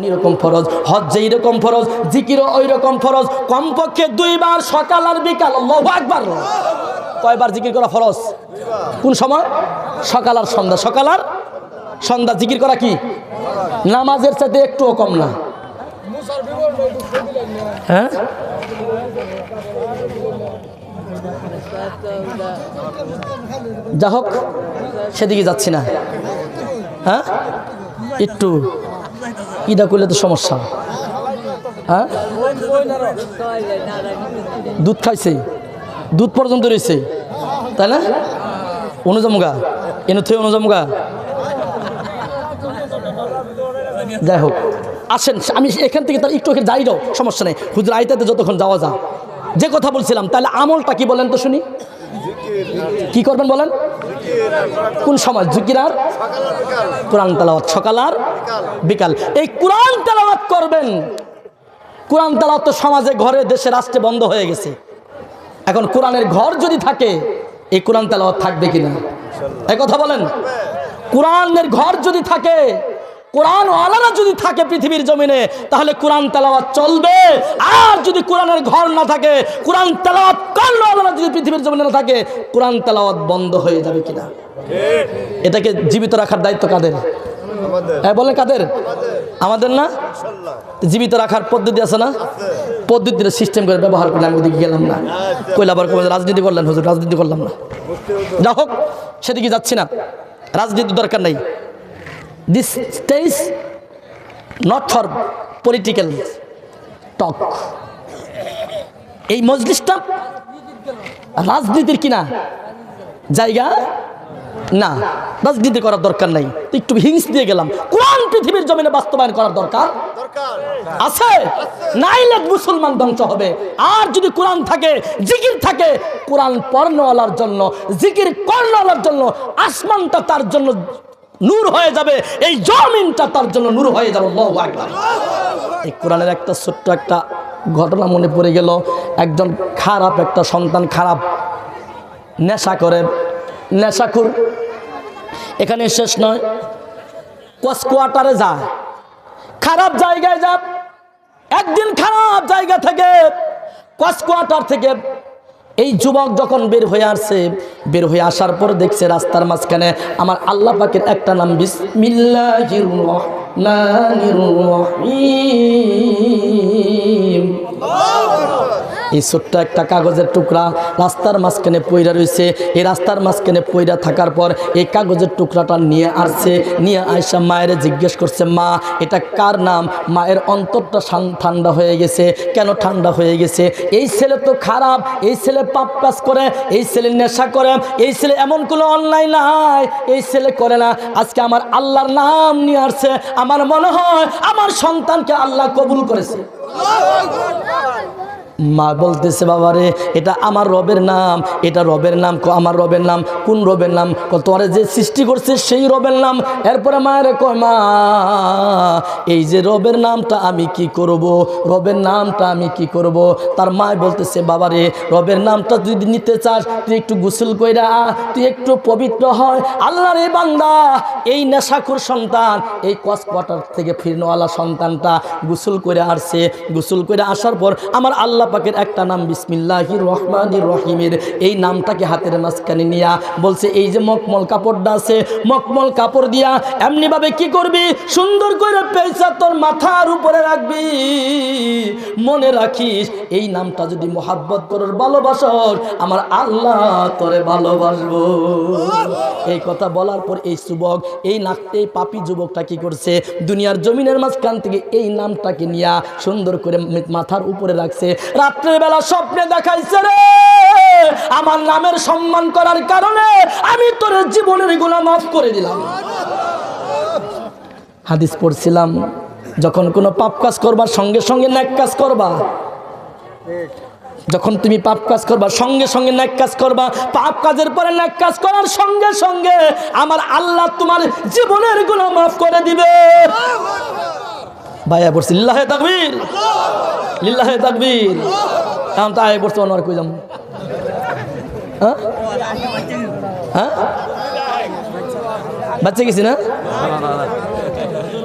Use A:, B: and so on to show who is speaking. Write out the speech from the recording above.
A: এরকম ফরজ, হজ যে এরকম ফরজ, জিকিরও ওই রকম ফরজ। কমপক্ষে 2 বার সকাল আর বিকাল। আল্লাহু আকবার। কয়বার জিকির করা ফরজ? কোন সময়? সকাল আর সন্ধ্যা। সকাল আর সন্ধ্যা জিকির করা কি নামাজের চাইতে একটুও কম না। হ্যাঁ, যা হোক, সেদিকে যাচ্ছি না। হ্যাঁ, একটু ইটা করলে তো সমস্যা। হ্যাঁ, দুধ খাইছে, দুধ পর্যন্ত রয়েছে, তাই না? অনুজমগা এনে থেকে অনুজমগা। যাই হোক, আসেন, আমি এখান থেকে তার একটু যাই যাও, সমস্যা নেই। হুজুর আইতাতে যতক্ষণ যাওয়া যা। যে কথা বলছিলাম, তাহলে আমলটা কি বলেন তো শুনি। কি করবেন বলেন? কোন সময়? জিকির আর কোরআন তেলাওয়াত, সকাল আর বিকাল। এই কোরআন তেলাওয়াত করবেন। কোরআন তেলাওয়াত তো সমাজে, ঘরে, দেশে, রাষ্ট্রে বন্ধ হয়ে গেছে। এখন কোরআনের ঘর যদি থাকে, এই কোরআন তেলাওয়াত থাকবে কিনা? এই কথা বলেন। কোরআনের ঘর যদি থাকে, কোরআন ওয়ালারা যদি থাকে পৃথিবীর জমিনে, তাহলে কোরআন তেলাওয়াত চলবে। আর যদি কোরআনের ঘর না থাকে, কোরআন তেলাওয়াত করলে ওয়ালারা যদি পৃথিবীর জমিনে না থাকে, কোরআন তেলাওয়াত বন্ধ হয়ে যাবে কিনা? এটাকে জীবিত রাখার দায়িত্ব কাদের? হ্যাঁ বলেন, কাদের? আমাদের না? জীবিত রাখার পদ্ধতি আছে না? পদ্ধতিটা সিস্টেম করে ব্যবহার করলে। আমি ওদিকে গেলাম না। কইলা আবার রাজনীতি করলেন হুজুর, রাজনীতি করলাম না। যা হোক, সেদিকে যাচ্ছি না। রাজনীতি দরকার নাই। This stage not for political talk. এই মজলিসটা রাজনীতির কিনা জায়গা না, রাজনীতি করার দরকার নাই। একটু হিংস দিয়ে গেলাম। কোরআন পৃথিবীর জমিনে বাস্তবায়ন করার দরকার আছে, নাইলে মুসলমান ধ্বংস হবে। আর যদি কোরআন থাকে, জিকির থাকে, কোরআন পড়নেওয়ালার জন্য, জিকির করনেওয়ালার জন্য আসমানটা তার জন্য নূর হয়ে যাবে, এই জমিনটা তার জন্য নূর হয়ে যাবে। আল্লাহু আকবার। এই কোরআনের একটা ছোট্ট একটা ঘটনা মনে পড়ে গেল। একজন খারাপ একটা সন্তান, খারাপ নেশা করে, নেশাখোর। এখানে শেষ নয়, কোয়ার্টারে যায়, খারাপ জায়গায় যা। একদিন খারাপ জায়গা থেকে, কোয়ার্টার থেকে এই যুবক যখন বের হয়ে আসছে, বের হয়ে আসার পর দেখছে রাস্তার মাঝখানে আমার আল্লাহ পাকের একটা নাম, বিসমিল্লাহির রহমানির রহিম। এই ছোট্ট একটা কাগজের টুকরা রাস্তার মাঝখানে পইরা রয়েছে। এই রাস্তার মাঝখানে পইরা থাকার পর এই কাগজের টুকরাটা নিয়ে আসছে। নিয়ে আয়সা মায়ের জিজ্ঞেস করছে, মা এটা কার নাম? মায়ের অন্তরটা ঠান্ডা হয়ে গেছে। কেন ঠান্ডা হয়ে গেছে? এই ছেলে তো খারাপ, এই ছেলে পাপ কাজ করে, এই ছেলে নেশা করে, এই ছেলে এমন কোনো অন্যায় নাই, এই ছেলে করে না। আজকে আমার আল্লাহর নাম নিয়ে আসছে, আমার মনে হয় আমার সন্তানকে আল্লাহ কবুল করেছে। মা বলতেছে, বাবারে এটা আমার রবের নাম, এটা রবের নাম। আমার রবের নাম? কোন রবের নাম? তোরে যে সৃষ্টি করছে সেই রবের নাম। এরপরে মায়ের কয়, মা এই যে রবের নামটা আমি কি করব? রবের নামটা আমি কি করব? তার মা বলতেছে, বাবারে রবের নামটা যদি নিতে চাস, তুই একটু গোসল কইরা, তুই একটু পবিত্র হয়। আল্লাহর এই বান্দা, এই নেশাখোর সন্তান, এই কোয়ার্টার থেকে ফিরনেওয়ালা সন্তানটা গোসল করে আসছে। গোসল করে আসার পর আমার আল্লাহ পাকের একটা নাম বিসমিল্লাহির রহমানির রহিমের, এই নামটাকে হাতের মাঝখানে নিয়া বলছে, এই যে মকমল কাপড়টা আছে, মকমল কাপড় দিয়া এমনি ভাবে কি করবি, সুন্দর করে পেঁচা তোর মাথার উপরে রাখবি। মনে রাখিস, এই নামটা যদি মোহাব্বত করার, ভালোবাসর, আমার আল্লাহ তোরে ভালোবাসবো। এই কথা বলার পর এই যুবক, এই পাপী যুবকটা কি করছে, দুনিয়ার জমিনের মাঝখান থেকে এই নামটাকে নিয়া সুন্দর করে মাথার উপরে রাখছে। রাত্রের বেলা স্বপ্নে দেখাইছে, রে আমার নামের সম্মান করার কারণে আমি তোর জীবনের গুনাহ মাফ করে দিলাম। হাদিস পড়ছিলাম, যখন কোনো পাপ কাজ করবার সঙ্গে সঙ্গে নেক কাজ করবা, যখন তুমি পাপ কাজ করবা সঙ্গে সঙ্গে নেক কাজ করবা, পাপ কাজের পরে নেক কাজ করার সঙ্গে সঙ্গে আমার আল্লাহ তোমার জীবনের গুনাহ মাফ করে দিবে। ভাইয়া বলছি লিল্লাহে তাকবীর, লিল্লাহে তাকবীর। এখন তো আয় বলছে অন্য কই যাম। হ্যাঁ হ্যাঁ, বাচ্চা গেছি না?